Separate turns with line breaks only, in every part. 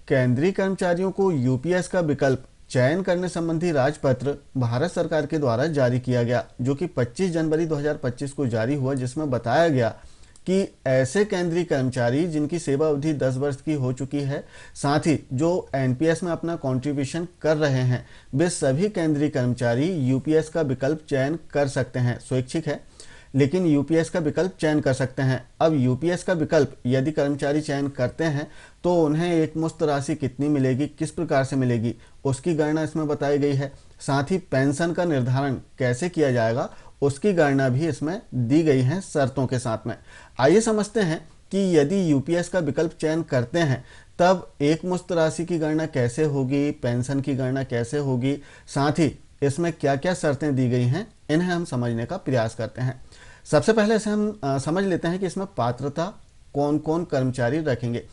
केंद्रीय कर्मचारियों को यूपीएस का विकल्प चयन करने संबंधी राजपत्र भारत सरकार के द्वारा जारी किया गया, जो कि 25 जनवरी 2025 को जारी हुआ, जिसमें बताया गया कि ऐसे केंद्रीय कर्मचारी जिनकी सेवा अवधि 10 वर्ष की हो चुकी है, साथ ही जो एनपीएस में अपना कंट्रीब्यूशन कर रहे हैं, वे सभी केंद्रीय कर्मचारी यूपीएस का विकल्प चयन कर सकते हैं। स्वैच्छिक है, लेकिन यूपीएस का विकल्प चयन कर सकते हैं। अब यूपीएस का विकल्प यदि कर्मचारी चयन करते हैं तो उन्हें एक मुश्त राशि कितनी मिलेगी, किस प्रकार से मिलेगी, उसकी गणना इसमें बताई गई है। साथ ही पेंशन का निर्धारण कैसे किया जाएगा, उसकी गणना भी इसमें दी गई है शर्तों के साथ में। आइए समझते हैं कि यदि यूपीएस का विकल्प चयन करते हैं तब एक मुश्त राशि की गणना कैसे होगी, पेंशन की गणना कैसे होगी, साथ ही इसमें क्या क्या शर्तें दी गई हैं, इन्हें हम समझने का प्रयास करते हैं। सबसे पहले से हम समझ लेते हैं कि इसमें पात्रता कौन कौन कर्मचारी रखेंगे।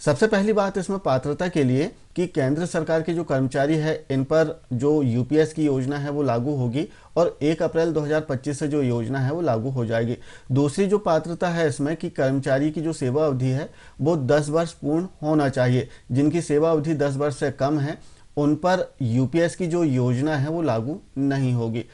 सबसे पहली बात इसमें पात्रता के लिए कि केंद्र सरकार के जो कर्मचारी है, इन पर जो यूपीएस की योजना है वो लागू होगी और 1 अप्रैल 2025 से जो योजना है वो लागू हो जाएगी। दूसरी जो पात्रता है इसमें कि कर्मचारी की जो सेवा अवधि है वो 10 वर्ष पूर्ण होना चाहिए। जिनकी सेवा अवधि 10 वर्ष से कम है उन पर यूपीएस की जो योजना है वो लागू नहीं होगी।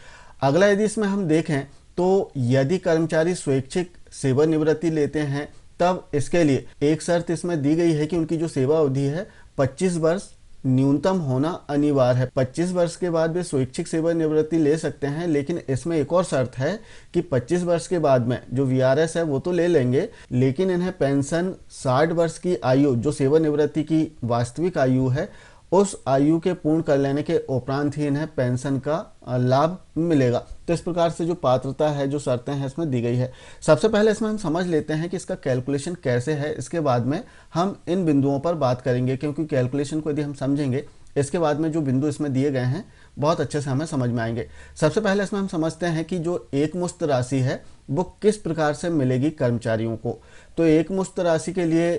अगला यदि इसमें हम देखें तो यदि कर्मचारी स्वैच्छिक सेवानिवृत्ति लेते हैं तब इसके लिए एक शर्त इसमें दी गई है कि उनकी जो सेवा अवधि है 25 वर्ष न्यूनतम होना अनिवार्य है। 25 वर्ष के बाद वे स्वैच्छिक सेवानिवृत्ति ले सकते हैं, लेकिन इसमें एक और शर्त है कि 25 वर्ष के बाद में जो वीआरएस है वो तो ले लेंगे, लेकिन इन्हें पेंशन 60 वर्ष की आयु जो सेवानिवृत्ति की वास्तविक आयु है उस आयु के पूर्ण कर लेने के उपरांत ही इन्हें पेंशन का लाभ मिलेगा। तो इस प्रकार से जो पात्रता है, जो शर्तें हैं इसमें दी गई है। सबसे पहले इसमें हम समझ लेते हैं कि इसका कैलकुलेशन कैसे है। इसके बाद में हम इन बिंदुओं पर बात करेंगे, क्योंकि कैलकुलेशन को यदि हम समझेंगे इसके बाद में जो बिंदु इसमें दिए गए हैं बहुत अच्छे से हमें समझ में आएंगे। सबसे पहले इसमें हम समझते हैं कि जो एक मुश्त राशि है वो किस प्रकार से मिलेगी कर्मचारियों को। तो एक मुश्त राशि के लिए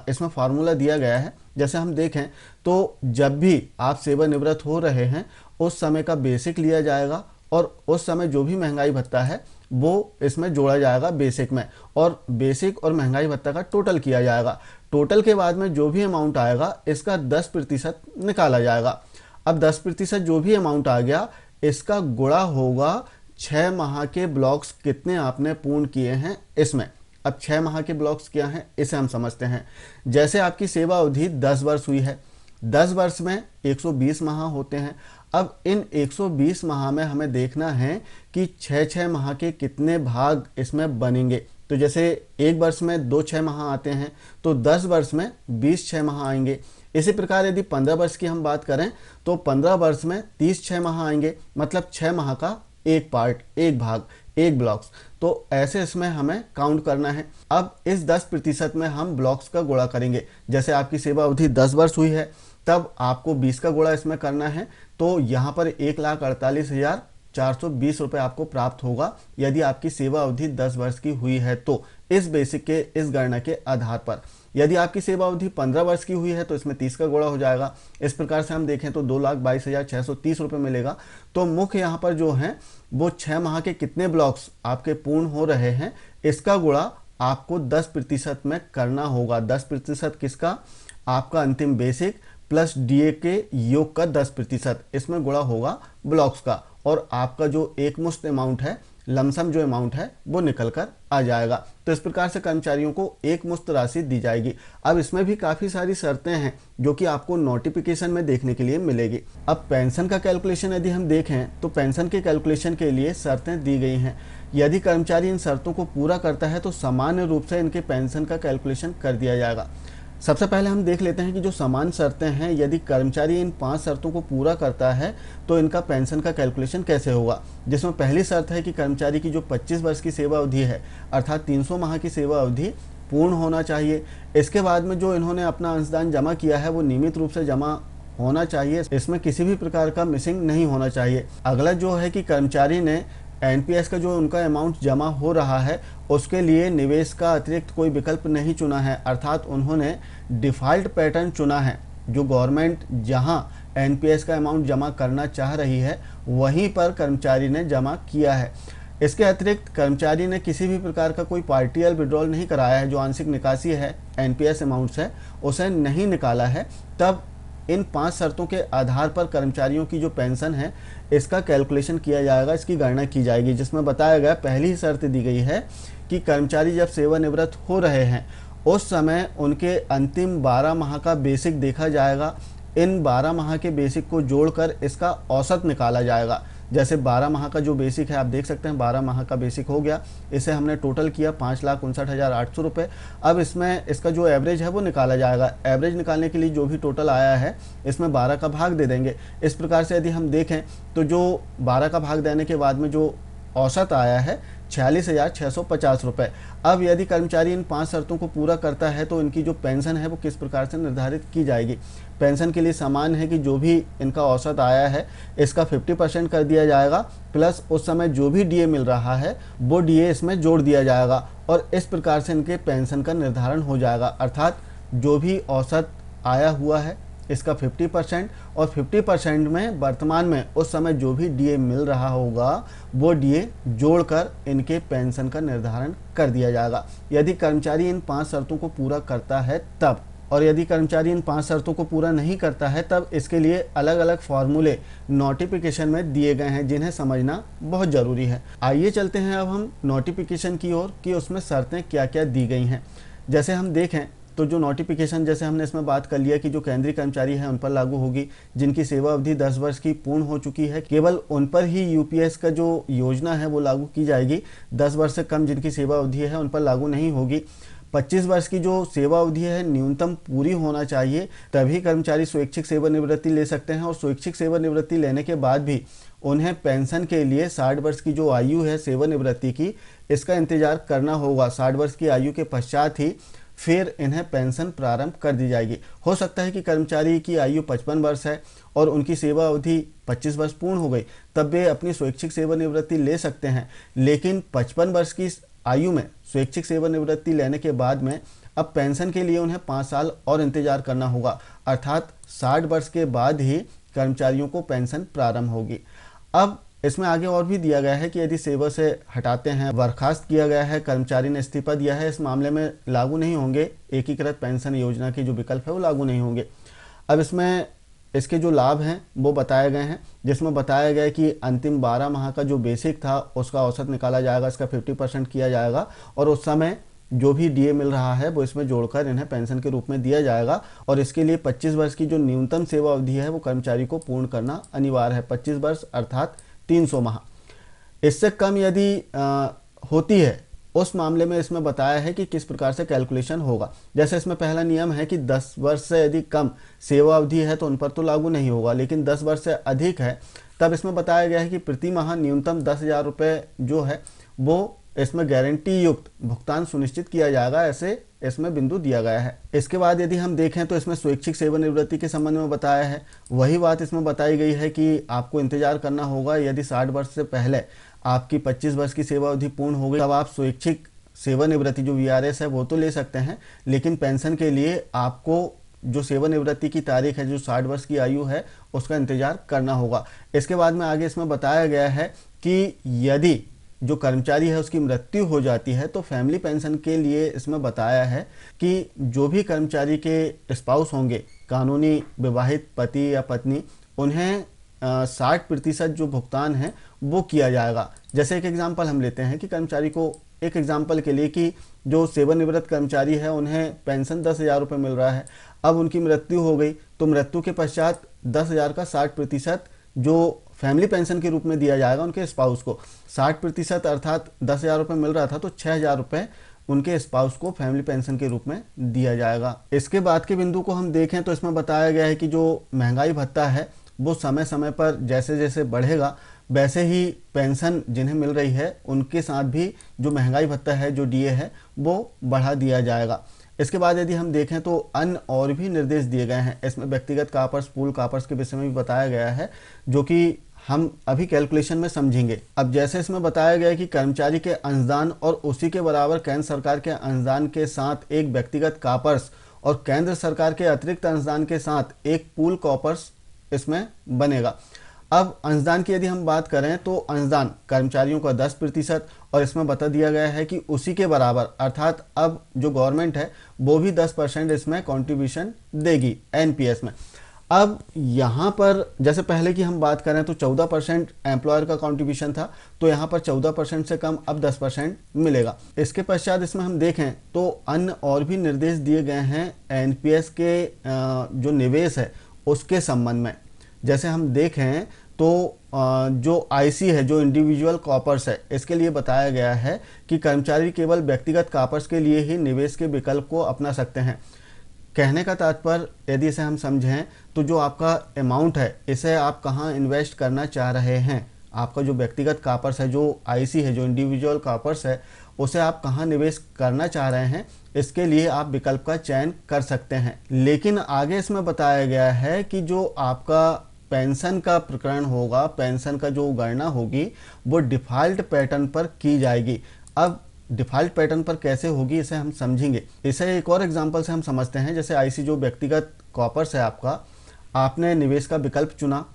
इसमें फार्मूला दिया गया है। जैसे हम देखें तो जब भी आप सेवानिवृत्त हो रहे हैं उस समय का बेसिक लिया जाएगा और उस समय जो भी महंगाई भत्ता है वो इसमें जोड़ा जाएगा बेसिक में, और बेसिक और महंगाई भत्ता का टोटल किया जाएगा। टोटल के बाद में जो भी अमाउंट आएगा इसका 10% निकाला जाएगा। अब 10% जो भी अमाउंट आ गया इसका गुणा होगा 6 माह के ब्लॉक्स कितने आपने पूर्ण किए हैं इसमें। अब 6 माह के ब्लॉक्स क्या हैं इसे हम समझते हैं। जैसे आपकी सेवा अवधि 10 वर्ष हुई है, 10 वर्ष में 120 माह होते हैं। अब इन 120 माह में हमें देखना है कि 6 माह के कितने भाग इसमें बनेंगे। तो जैसे एक वर्ष में 2 6 माह आते हैं तो 10 वर्ष में 20 6 माह आएंगे। इसी प्रकार यदि 15 वर्ष की हम बात करें तो 15 वर्ष में 30 6 माह आएंगे, मतलब 6 माह का एक पार्ट, एक भाग, एक ब्लॉक्स। तो ऐसे इसमें हमें काउंट करना है। अब इस 10% में हम ब्लॉक्स का गुणा करेंगे। जैसे आपकी सेवा अवधि 10 वर्ष हुई है तब आपको 20 का गुणा इसमें करना है, तो यहाँ पर 1,48,420 रुपये आपको प्राप्त होगा यदि आपकी सेवा अवधि 10 वर्ष की हुई है। तो इस बेसिक के इस गणना के आधार पर यदि आपकी सेवा अवधि 15 वर्ष की हुई है तो इसमें 30 का गुणा हो जाएगा। इस प्रकार से हम देखें तो 2,22,630 रुपये मिलेगा। तो मुख्य यहाँ पर जो है वो 6 माह के कितने ब्लॉक्स आपके पूर्ण हो रहे हैं इसका गुणा आपको 10% में करना होगा। 10% किसका? आपका अंतिम बेसिक प्लस डीए के योग का 10%, इसमें गुणा होगा ब्लॉक्स का, और आपका जो एक मुश्त अमाउंट है, लमसम जो अमाउंट है वो निकल कर आ जाएगा। तो इस प्रकार से कर्मचारियों को एक मुश्त राशि दी जाएगी। अब इसमें भी काफ़ी सारी शर्तें हैं जो कि आपको नोटिफिकेशन में देखने के लिए मिलेगी। अब पेंशन का कैलकुलेशन यदि हम देखें तो पेंशन के कैलकुलेशन के लिए शर्तें दी गई हैं। यदि कर्मचारी इन शर्तों को पूरा करता है तो सामान्य रूप से इनके पेंशन का कैलकुलेशन कर दिया जाएगा। सबसे पहले हम देख लेते हैं कि जो समान शर्तें हैं, यदि कर्मचारी इन 5 शर्तों को पूरा करता है तो इनका पेंशन का कैलकुलेशन कैसे होगा। जिसमें पहली शर्त है कि कर्मचारी की जो 25 वर्ष की सेवा अवधि है, अर्थात 300 माह की सेवा अवधि पूर्ण होना चाहिए। इसके बाद में जो इन्होंने अपना अंशदान जमा किया है वो नियमित रूप से जमा होना चाहिए, इसमें किसी भी प्रकार का मिसिंग नहीं होना चाहिए। अगला जो है कि कर्मचारी ने एनपीएस का जो उनका अमाउंट जमा हो रहा है उसके लिए निवेश का अतिरिक्त कोई विकल्प नहीं चुना है, अर्थात उन्होंने डिफ़ॉल्ट पैटर्न चुना है। जो गवर्नमेंट जहां एनपीएस का अमाउंट जमा करना चाह रही है वहीं पर कर्मचारी ने जमा किया है। इसके अतिरिक्त कर्मचारी ने किसी भी प्रकार का कोई पार्टियल विड्रॉल नहीं कराया है, जो आंशिक निकासी है, एनपीएस अमाउंट्स है, उसे नहीं निकाला है, तब इन 5 शर्तों के आधार पर कर्मचारियों की जो पेंशन है इसका कैलकुलेशन किया जाएगा, इसकी गणना की जाएगी। जिसमें बताया गया, पहली ही शर्त दी गई है कि कर्मचारी जब सेवानिवृत्त हो रहे हैं उस समय उनके अंतिम 12 माह का बेसिक देखा जाएगा। इन 12 माह के बेसिक को जोड़कर इसका औसत निकाला जाएगा। जैसे 12 माह का जो बेसिक है, आप देख सकते हैं 12 माह का बेसिक हो गया, इसे हमने टोटल किया 5,59,800 रुपये। अब इसमें इसका जो एवरेज है वो निकाला जाएगा। एवरेज निकालने के लिए जो भी टोटल आया है इसमें 12 का भाग दे देंगे। इस प्रकार से यदि हम देखें तो जो 12 का भाग देने के बाद में जो औसत आया है 46,650 रुपये। अब यदि कर्मचारी इन 5 शर्तों को पूरा करता है तो इनकी जो पेंशन है वो किस प्रकार से निर्धारित की जाएगी। पेंशन के लिए समान है कि जो भी इनका औसत आया है इसका 50% कर दिया जाएगा, प्लस उस समय जो भी डीए मिल रहा है वो डीए इसमें जोड़ दिया जाएगा, और इस प्रकार से इनके पेंशन का निर्धारण हो जाएगा। अर्थात जो भी औसत आया हुआ है इसका 50% और 50% में वर्तमान में उस समय जो भी डीए मिल रहा होगा वो डीए जोड़कर इनके पेंशन का निर्धारण कर दिया जाएगा, यदि कर्मचारी इन 5 शर्तों को पूरा करता है तब। और यदि कर्मचारी इन 5 शर्तों को पूरा नहीं करता है तब इसके लिए अलग अलग फॉर्मूले नोटिफिकेशन में दिए गए हैं, जिन्हें समझना बहुत ज़रूरी है। आइए चलते हैं अब हम नोटिफिकेशन की ओर कि उसमें शर्तें क्या क्या दी गई हैं। जैसे हम देखें तो जो नोटिफिकेशन, जैसे हमने इसमें बात कर लिया कि जो केंद्रीय कर्मचारी हैं उन पर लागू होगी, जिनकी सेवा अवधि 10 वर्ष की पूर्ण हो चुकी है, केवल उन पर ही यूपीएस का जो योजना है वो लागू की जाएगी। 10 वर्ष से कम जिनकी सेवा अवधि है उन पर लागू नहीं होगी। 25 वर्ष की जो सेवा अवधि है न्यूनतम पूरी होना चाहिए, तभी कर्मचारी स्वैच्छिक सेवानिवृत्ति ले सकते हैं। और स्वैच्छिक सेवानिवृत्ति लेने के बाद भी उन्हें पेंशन के लिए 60 वर्ष की जो आयु है सेवानिवृत्ति की, इसका इंतजार करना होगा। 60 वर्ष की आयु के पश्चात ही फिर इन्हें पेंशन प्रारंभ कर दी जाएगी। हो सकता है कि कर्मचारी की आयु 55 वर्ष है और उनकी सेवा अवधि 25 वर्ष पूर्ण हो गई, तब वे अपनी स्वैच्छिक सेवानिवृत्ति ले सकते हैं। लेकिन 55 वर्ष की आयु में स्वैच्छिक सेवानिवृत्ति लेने के बाद में अब पेंशन के लिए उन्हें 5 साल और इंतजार करना होगा, अर्थात 60 वर्ष के बाद ही कर्मचारियों को पेंशन प्रारंभ होगी। अब इसमें आगे और भी दिया गया है कि यदि सेवा से हटाते हैं, बर्खास्त किया गया है, कर्मचारी ने इस्तीफा दिया है, इस मामले में लागू नहीं होंगे एकीकृत पेंशन योजना के जो विकल्प है वो लागू नहीं होंगे। अब इसमें इसके जो लाभ हैं वो बताए गए हैं, जिसमें बताया गया है कि अंतिम 12 माह का जो बेसिक था उसका औसत निकाला जाएगा, इसका 50% किया जाएगा, और उस समय जो भी डीए मिल रहा है वो इसमें जोड़कर इन्हें पेंशन के रूप में दिया जाएगा। और इसके लिए 25 वर्ष की जो न्यूनतम सेवा अवधि है वो कर्मचारी को पूर्ण करना अनिवार्य है। 25 वर्ष अर्थात 300 माह। इससे कम यदि होती है उस मामले में इसमें बताया है कि किस प्रकार से कैलकुलेशन होगा। जैसे इसमें पहला नियम है कि 10 वर्ष से यदि कम सेवा अवधि है तो उन पर तो लागू नहीं होगा, लेकिन 10 वर्ष से अधिक है तब इसमें बताया गया है कि प्रति माह न्यूनतम 10,000 रुपये जो है वो इसमें गारंटी युक्त भुगतान सुनिश्चित किया जाएगा, ऐसे इसमें बिंदु दिया गया है। इसके बाद यदि हम देखें तो इसमें स्वैच्छिक सेवानिवृत्ति के संबंध में बताया है, वही बात इसमें बताई गई है कि आपको इंतजार करना होगा। यदि 60 वर्ष से पहले आपकी 25 वर्ष की सेवा अवधि पूर्ण हो गई तब आप स्वैच्छिक सेवानिवृत्ति जो वीआरएस है वो तो ले सकते हैं, लेकिन पेंशन के लिए आपको जो सेवानिवृत्ति की तारीख है, जो 60 वर्ष की आयु है, उसका इंतजार करना होगा। इसके बाद में आगे इसमें बताया गया है कि यदि जो कर्मचारी है उसकी मृत्यु हो जाती है तो फैमिली पेंशन के लिए इसमें बताया है कि जो भी कर्मचारी के स्पाउस होंगे, कानूनी विवाहित पति या पत्नी, उन्हें 60% जो भुगतान है वो किया जाएगा। जैसे एक एग्जांपल हम लेते हैं कि कर्मचारी को, एक एग्जांपल के लिए कि जो सेवानिवृत्त कर्मचारी है उन्हें पेंशन 10,000 रुपये मिल रहा है, अब उनकी मृत्यु हो गई तो मृत्यु के पश्चात 10,000 का 60% जो फैमिली पेंशन के रूप में दिया जाएगा उनके स्पाउस को। 60% अर्थात 10,000 रुपये मिल रहा था तो 6,000 रुपये उनके स्पाउस को फैमिली पेंशन के रूप में दिया जाएगा। इसके बाद के बिंदु को हम देखें तो इसमें बताया गया है कि जो महंगाई भत्ता है वो समय समय पर जैसे जैसे बढ़ेगा वैसे ही पेंशन जिन्हें मिल रही है उनके साथ भी जो महंगाई भत्ता है, जो डीए है, वो बढ़ा दिया जाएगा। इसके बाद यदि हम देखें तो अन्य और भी निर्देश दिए गए हैं। इसमें व्यक्तिगत कापर्स, पूल कापर्स के विषय में भी बताया गया है, जो कि हम अभी कैलकुलेशन में समझेंगे। अब जैसे इसमें बताया गया है कि कर्मचारी के अंशदान और उसी के बराबर केंद्र सरकार के अंशदान के साथ एक व्यक्तिगत कापर्स और केंद्र सरकार के अतिरिक्त अंशदान के साथ एक पूल कॉपर्स इसमें बनेगा। अब अंशदान की यदि हम बात करें तो अंशदान कर्मचारियों का 10% और इसमें बता दिया गया है कि उसी के बराबर अर्थात अब जो गवर्नमेंट है वो भी 10% इसमें कंट्रीब्यूशन देगी एनपीएस में। अब यहाँ पर जैसे पहले की हम बात करें तो 14% एम्प्लॉयर का कंट्रीब्यूशन था, तो यहाँ पर 14% से कम अब 10% मिलेगा। इसके पश्चात इसमें हम देखें तो अन्य और भी निर्देश दिए गए हैं एनपीएस के जो निवेश है उसके संबंध में। जैसे हम देखें तो जो आईसी है, जो इंडिविजुअल कॉपर्स है, इसके लिए बताया गया है कि कर्मचारी केवल व्यक्तिगत कॉपर्स के लिए ही निवेश के विकल्प को अपना सकते हैं। कहने का तात्पर्य यदि इसे हम समझें तो जो आपका अमाउंट है इसे आप कहाँ इन्वेस्ट करना चाह रहे हैं, आपका जो व्यक्तिगत कॉपर्स है, जो आईसी है, जो इंडिविजुअल कॉपर्स है, उसे आप कहाँ निवेश करना चाह रहे हैं, इसके लिए आप विकल्प का चयन कर सकते हैं। लेकिन आगे इसमें बताया गया है कि जो आपका पेंशन का प्रकरण होगा, पेंशन का जो गणना होगी वो डिफ़ॉल्ट पैटर्न पर की जाएगी। अब डिफ़ॉल्ट पैटर्न पर कैसे होगी इसे हम समझेंगे। इसे एक और एग्जांपल से हम समझते हैं। जैसे आईसी जो व्यक्तिगत कॉपर्स है आपका, आपने निवेश का विकल्प चुना।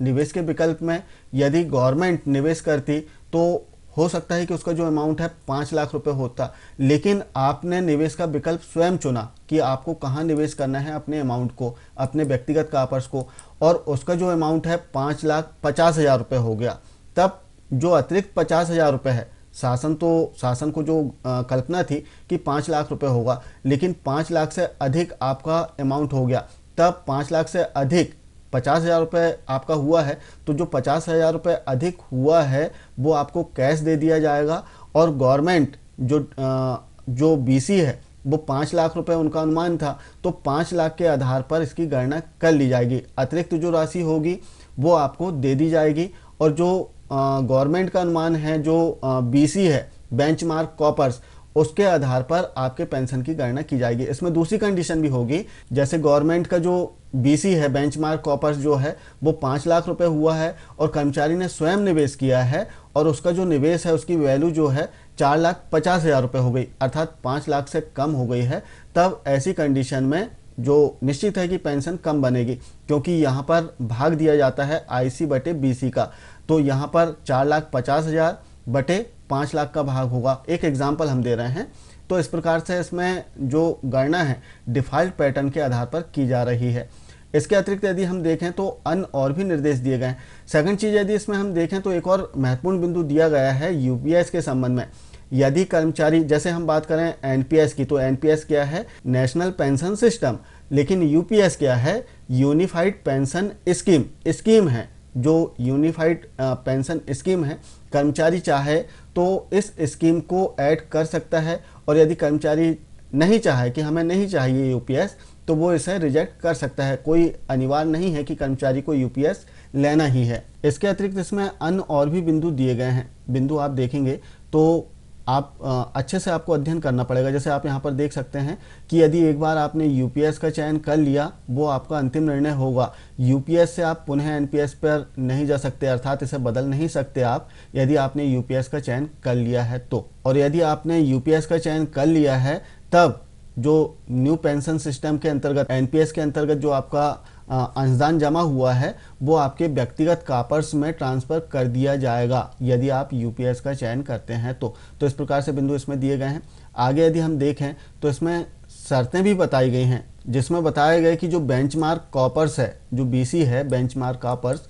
निवेश के विकल्प में यदि गवर्नमेंट निवेश करती तो हो सकता है कि उसका जो अमाउंट है 5 लाख रुपए होता, लेकिन आपने निवेश का विकल्प स्वयं चुना कि आपको कहाँ निवेश करना है अपने अमाउंट को, अपने व्यक्तिगत कॉपर्स को, और उसका जो अमाउंट है 5,50,000 रुपये हो गया। तब जो अतिरिक्त 50,000 रुपये है, शासन को जो कल्पना थी कि 5 लाख रुपए होगा, लेकिन 5 लाख से अधिक आपका अमाउंट हो गया। तब 5 लाख से अधिक 50,000 रुपये आपका हुआ है, तो जो 50,000 रुपये अधिक हुआ है वो आपको कैश दे दिया जाएगा, और गवर्नमेंट जो बीसी है वो 5 लाख रुपए उनका अनुमान था, तो 5 लाख के आधार पर इसकी गणना कर ली जाएगी। अतिरिक्त जो राशि होगी वो आपको दे दी जाएगी, और जो गवर्नमेंट का अनुमान है, जो बीसी है, बेंचमार्क कॉपर्स, उसके आधार पर आपके पेंशन की गणना की जाएगी। इसमें दूसरी कंडीशन भी होगी। जैसे गवर्नमेंट का जो बीसी है, बेंचमार्क कॉपर्स जो है, वो 5 लाख रुपए हुआ है और कर्मचारी ने स्वयं निवेश किया है, और उसका जो निवेश है उसकी वैल्यू जो है 4,50,000 रुपये हो गई, अर्थात 5 लाख से कम हो गई है। तब ऐसी कंडीशन में जो निश्चित है कि पेंशन कम बनेगी, क्योंकि यहाँ पर भाग दिया जाता है आईसी बटे बीसी का। तो यहाँ पर 4,50,000 बटे 5 लाख का भाग होगा। एक एग्जाम्पल हम दे रहे हैं। तो इस प्रकार से इसमें जो गणना है डिफ़ॉल्ट पैटर्न के आधार पर की जा रही है। इसके अतिरिक्त यदि हम देखें तो अन्य और भी निर्देश दिए गए हैं। सेकंड चीज़ यदि इसमें हम देखें तो एक और महत्वपूर्ण बिंदु दिया गया है यूपीएस के संबंध में। यदि कर्मचारी, जैसे हम बात करें एनपीएस की, तो एनपीएस क्या है? National pension system. लेकिन यूपीएस क्या है? यूनिफाइड पेंशन स्कीम है। जो यूनिफाइड पेंशन स्कीम है, कर्मचारी चाहे तो इस स्कीम को ऐड कर सकता है, और यदि कर्मचारी नहीं चाहे कि हमें नहीं चाहिए यूपीएस, तो वो इसे रिजेक्ट कर सकता है। कोई अनिवार्य नहीं है कि कर्मचारी को यूपीएस लेना ही है। इसके अतिरिक्त इसमें अन्य और भी बिंदु दिए गए हैं। बिंदु आप देखेंगे तो आप अच्छे से आपको अध्ययन करना पड़ेगा। जैसे आप यहाँ पर देख सकते हैं कि यदि एक बार आपने यूपीएस का चयन कर लिया, वो आपका अंतिम निर्णय होगा। यूपीएस से आप पुनः एनपीएस पर नहीं जा सकते, अर्थात इसे बदल नहीं सकते आप, यदि आपने यूपीएस का चयन कर लिया है तो। और यदि आपने यूपीएस का चयन कर लिया है, तब जो न्यू पेंशन सिस्टम के अंतर्गत, एनपीएस के अंतर्गत जो आपका अंशदान जमा हुआ है, वो आपके व्यक्तिगत कॉपर्स में ट्रांसफर कर दिया जाएगा यदि आप यूपीएस का चयन करते हैं तो। इस प्रकार से बिंदु इसमें दिए गए हैं। आगे यदि हम देखें तो इसमें शर्तें भी बताई गई हैं, जिसमें बताया गया कि जो बेंचमार्क कॉपर्स है, जो बीसी है, बेंचमार्क कॉपर्स,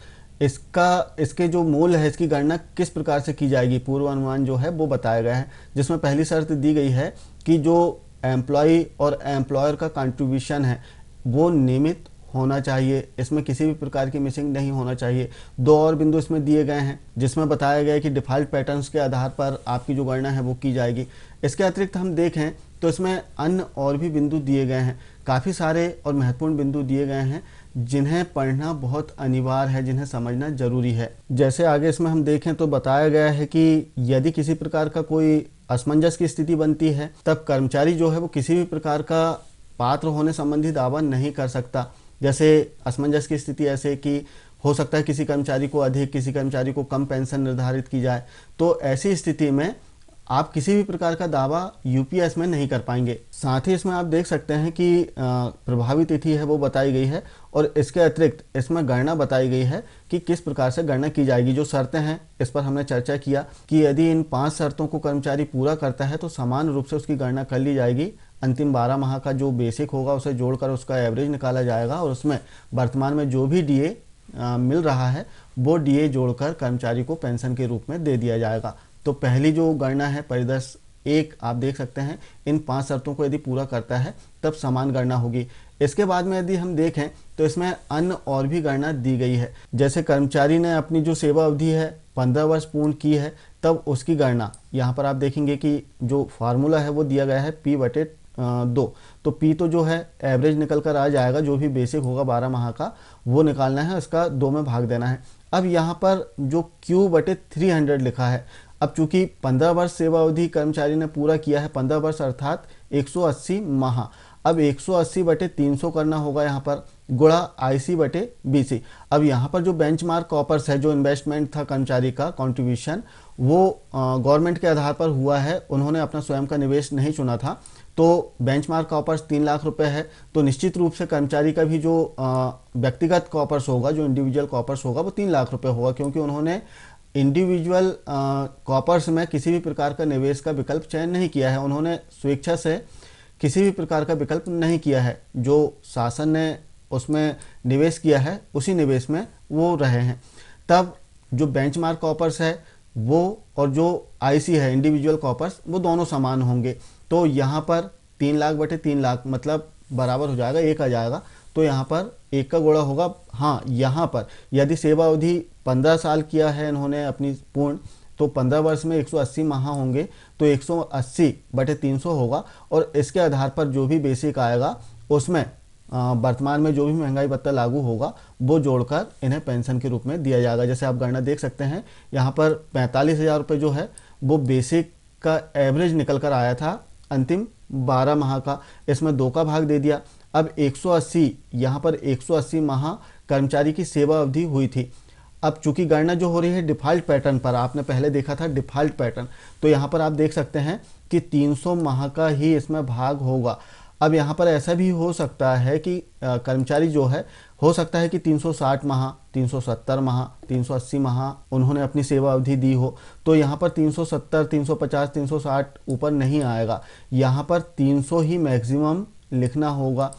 इसके जो मूल्य है, इसकी गणना किस प्रकार से की जाएगी, पूर्व अनुमान जो है वो बताया गया है। जिसमें पहली शर्त दी गई है कि जो एम्प्लॉय और एम्प्लॉयर का कंट्रीब्यूशन है वो नियमित होना चाहिए, इसमें किसी भी प्रकार की मिसिंग नहीं होना चाहिए। दो और बिंदु इसमें दिए गए हैं, जिसमें बताया गया है कि डिफ़ॉल्ट पैटर्न्स के आधार पर आपकी जो गणना है वो की जाएगी। इसके अतिरिक्त हम देखें तो इसमें अन्य और भी बिंदु दिए गए हैं। काफ़ी सारे और महत्वपूर्ण बिंदु दिए गए हैं जिन्हें पढ़ना बहुत अनिवार्य है, जिन्हें समझना जरूरी है। जैसे आगे इसमें हम देखें तो बताया गया है कि यदि किसी प्रकार का कोई असमंजस की स्थिति बनती है, तब कर्मचारी जो है वो किसी भी प्रकार का पात्र होने संबंधी दावा नहीं कर सकता। जैसे असमंजस की स्थिति ऐसे कि हो सकता है किसी कर्मचारी को अधिक, किसी कर्मचारी को कम पेंशन निर्धारित की जाए, तो ऐसी स्थिति में आप किसी भी प्रकार का दावा यूपीएस में नहीं कर पाएंगे। साथ ही इसमें आप देख सकते हैं कि प्रभावी तिथि है वो बताई गई है और इसके अतिरिक्त इसमें गणना बताई गई है कि किस प्रकार से गणना की जाएगी। जो शर्तें हैं इस पर हमने चर्चा किया कि यदि इन 5 शर्तों को कर्मचारी पूरा करता है तो समान रूप से उसकी गणना कर ली जाएगी। अंतिम 12 माह का जो बेसिक होगा उसे जोड़कर उसका एवरेज निकाला जाएगा और उसमें वर्तमान में जो भी डीए मिल रहा है वो डीए जोड़कर कर्मचारी को पेंशन के रूप में दे दिया जाएगा। तो पहली जो गणना है परिदृश्य 1 आप देख सकते हैं, इन 5 शर्तों को यदि पूरा करता है तब समान गणना होगी। इसके बाद में यदि हम देखें तो इसमें अन्य और भी गणना दी गई है। जैसे कर्मचारी ने अपनी जो सेवा अवधि है 15 वर्ष पूर्ण की है तब उसकी गणना यहाँ पर आप देखेंगे कि जो फार्मूला है वो दिया गया है P/2। तो P तो जो है एवरेज निकल कर आ जाएगा, जो भी बेसिक होगा 12 माह का वो निकालना है, उसका 2 में भाग देना है। अब यहाँ पर जो Q/300 लिखा है, अब चूंकि 15 वर्ष सेवा अवधि कर्मचारी ने पूरा किया है, 15 वर्ष अर्थात 180 माह। अब 180/300 करना होगा यहाँ पर गुणा IC/BC। अब यहाँ पर जो बेंचमार्क कॉपर्स है, जो इन्वेस्टमेंट था कर्मचारी का कॉन्ट्रीब्यूशन, वो गवर्नमेंट के आधार पर हुआ है, उन्होंने अपना स्वयं का निवेश नहीं चुना था। तो बेंचमार्क कॉपर्स 3 लाख रुपए है, तो निश्चित रूप से कर्मचारी का भी जो व्यक्तिगत कॉपर्स होगा, जो इंडिविजुअल कॉपर्स होगा वो 3 लाख रुपए होगा, क्योंकि उन्होंने इंडिविजुअल कॉपर्स में किसी भी प्रकार का निवेश का विकल्प चयन नहीं किया है। उन्होंने स्वेच्छा से किसी भी प्रकार का विकल्प नहीं किया है। जो शासन ने उसमें निवेश किया है उसी निवेश में वो रहे हैं। तब जो बेंचमार्क कॉपर्स है वो और जो आईसी है इंडिविजुअल कॉपर्स, वो दोनों समान होंगे। तो यहाँ पर 3 लाख/3 लाख मतलब बराबर हो जाएगा 1 आ जाएगा। तो यहाँ पर 1 का गुणा होगा। हाँ, यहाँ पर यदि सेवा अवधि 15 साल किया है इन्होंने अपनी पूर्ण, तो 15 वर्ष में 180 माह होंगे, तो 180/300 होगा और इसके आधार पर जो भी बेसिक आएगा उसमें वर्तमान में जो भी महंगाई भत्ता लागू होगा वो जोड़कर इन्हें पेंशन के रूप में दिया जाएगा। जैसे आप गणना देख सकते हैं, यहाँ पर 45,000 रुपये जो है वो बेसिक का एवरेज निकल कर आया था अंतिम 12 माह का, इसमें 2 का भाग दे दिया। अब 180, यहाँ पर 180 माह कर्मचारी की सेवा अवधि हुई थी। अब चूंकि गणना जो हो रही है डिफ़ॉल्ट पैटर्न पर, आपने पहले देखा था डिफ़ॉल्ट पैटर्न, तो यहाँ पर आप देख सकते हैं कि 300 माह का ही इसमें भाग होगा। अब यहाँ पर ऐसा भी हो सकता है कि कर्मचारी जो है, हो सकता है कि 360 माह, 370 माह, 380 माह उन्होंने अपनी सेवा अवधि दी हो, तो यहाँ पर 370, 350, 360 ऊपर नहीं आएगा। यहाँ पर 300 ही मैक्सिमम लिखना होगा।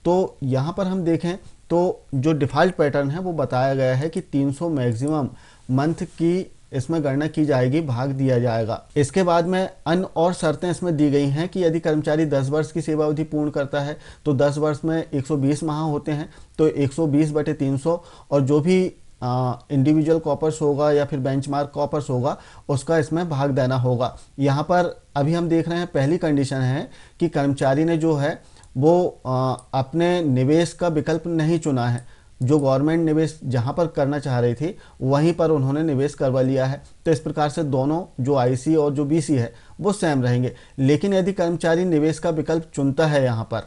तो यहाँ पर हम देखें तो जो डिफ़ॉल्ट पैटर्न है वो बताया गया है कि 300 मैक्सिमम मंथ की इसमें गणना की जाएगी, भाग दिया जाएगा। इसके बाद में अन्य और शर्तें इसमें दी गई हैं कि यदि कर्मचारी 10 वर्ष की सेवा अवधि पूर्ण करता है तो 10 वर्ष में 120 माह होते हैं, तो 120/300 और जो भी इंडिविजुअल कॉपर्स होगा या फिर बेंचमार्क कॉपर्स होगा उसका इसमें भाग देना होगा। यहाँ पर अभी हम देख रहे हैं पहली कंडीशन है कि कर्मचारी ने जो है वो अपने निवेश का विकल्प नहीं चुना है। जो गवर्नमेंट निवेश जहां पर करना चाह रही थी वहीं पर उन्होंने निवेश करवा लिया है। तो इस प्रकार से दोनों जो आईसी और जो बीसी है वो सेम रहेंगे। लेकिन यदि कर्मचारी निवेश का विकल्प चुनता है यहाँ पर,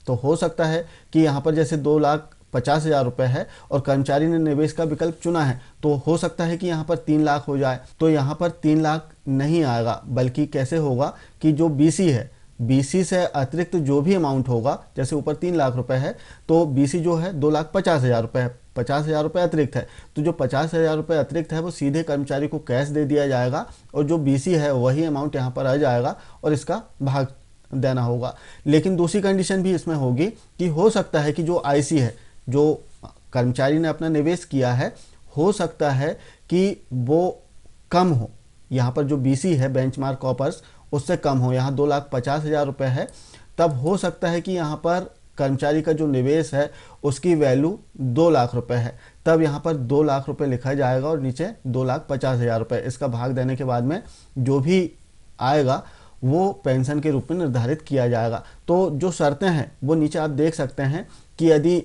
तो हो सकता है कि यहाँ पर जैसे 2,50,000 रुपये है और कर्मचारी ने निवेश का विकल्प चुना है, तो हो सकता है कि यहाँ पर 3 लाख हो जाए। तो यहाँ पर 3 लाख नहीं आएगा, बल्कि कैसे होगा कि जो बीसी है, बीसी से अतिरिक्त जो भी अमाउंट होगा, जैसे ऊपर 3 लाख रुपए है तो बीसी जो है 2,50,000 रुपये है, 50,000 रुपये अतिरिक्त है। तो जो 50,000 रुपये अतिरिक्त है वो सीधे कर्मचारी को कैश दे दिया जाएगा और जो बीसी है वही अमाउंट यहाँ पर आ जाएगा और इसका भाग देना होगा। लेकिन दूसरी कंडीशन भी इसमें होगी कि हो सकता है कि जो आईसी है, जो कर्मचारी ने अपना निवेश किया है, हो सकता है कि वो कम हो। यहाँ पर जो बीसी है बेंचमार्क कॉपर्स उससे कम हो, यहाँ 2,50,000 रुपये है, तब हो सकता है कि यहाँ पर कर्मचारी का जो निवेश है उसकी वैल्यू 2 लाख रुपए है, तब यहाँ पर 2 लाख रुपए लिखा जाएगा और नीचे 2,50,000 रुपये। इसका भाग देने के बाद में जो भी आएगा वो पेंशन के रूप में निर्धारित किया जाएगा। तो जो शर्तें हैं वो नीचे आप देख सकते हैं कि यदि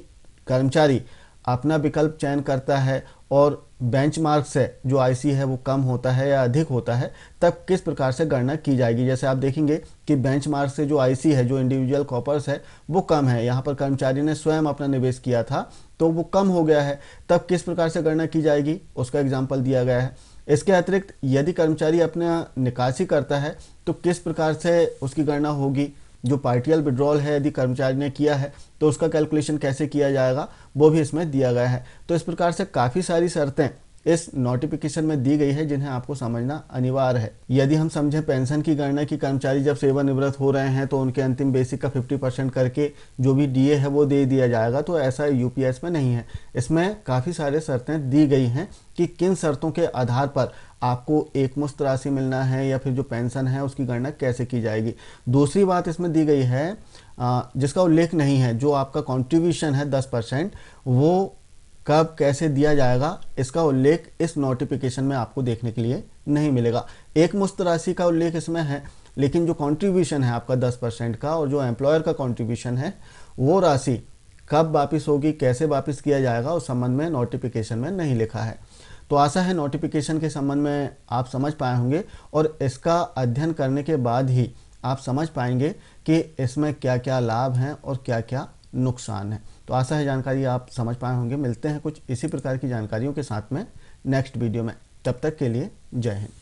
कर्मचारी अपना विकल्प चयन करता है और बेंचमार्क से जो आईसी है वो कम होता है या अधिक होता है, तब किस प्रकार से गणना की जाएगी। जैसे आप देखेंगे कि बेंचमार्क से जो आईसी है, जो इंडिविजुअल कॉपर्स है, वो कम है। यहाँ पर कर्मचारी ने स्वयं अपना निवेश किया था तो वो कम हो गया है, तब किस प्रकार से गणना की जाएगी उसका एग्जाम्पल दिया गया है। इसके अतिरिक्त यदि कर्मचारी अपना निकासी करता है तो किस प्रकार से उसकी गणना होगी, जो पार्टियल विड्रॉल है यदि कर्मचारी ने किया है तो उसका कैलकुलेशन कैसे किया जाएगा, वो भी इसमें दिया गया है। तो इस प्रकार से काफ़ी सारी शर्तें इस नोटिफिकेशन में दी गई है जिन्हें आपको समझना अनिवार्य है। यदि हम समझें पेंशन की गणना की कर्मचारी जब सेवानिवृत्त हो रहे हैं तो उनके अंतिम बेसिक का 50% करके जो भी डीए है वो दे दिया जाएगा, तो ऐसा यूपीएस में नहीं है। इसमें काफ़ी सारे शर्तें दी गई हैं कि किन शर्तों के आधार पर आपको एक मुश्त राशि मिलना है या फिर जो पेंशन है उसकी गणना कैसे की जाएगी। दूसरी बात इसमें दी गई है जिसका उल्लेख नहीं है, जो आपका कॉन्ट्रीब्यूशन है 10%, वो कब कैसे दिया जाएगा इसका उल्लेख इस नोटिफिकेशन में आपको देखने के लिए नहीं मिलेगा। एक मुश्त राशि का उल्लेख इसमें है, लेकिन जो कंट्रीब्यूशन है आपका 10% का और जो एम्प्लॉयर का कंट्रीब्यूशन है वो राशि कब वापस होगी, कैसे वापस किया जाएगा, उस संबंध में नोटिफिकेशन में नहीं लिखा है। तो आशा है नोटिफिकेशन के संबंध में आप समझ पाए होंगे और इसका अध्ययन करने के बाद ही आप समझ पाएंगे कि इसमें क्या क्या लाभ हैं और क्या क्या नुकसान है। तो आशा है जानकारी आप समझ पाए होंगे। मिलते हैं कुछ इसी प्रकार की जानकारियों के साथ में नेक्स्ट वीडियो में। तब तक के लिए जय हिंद।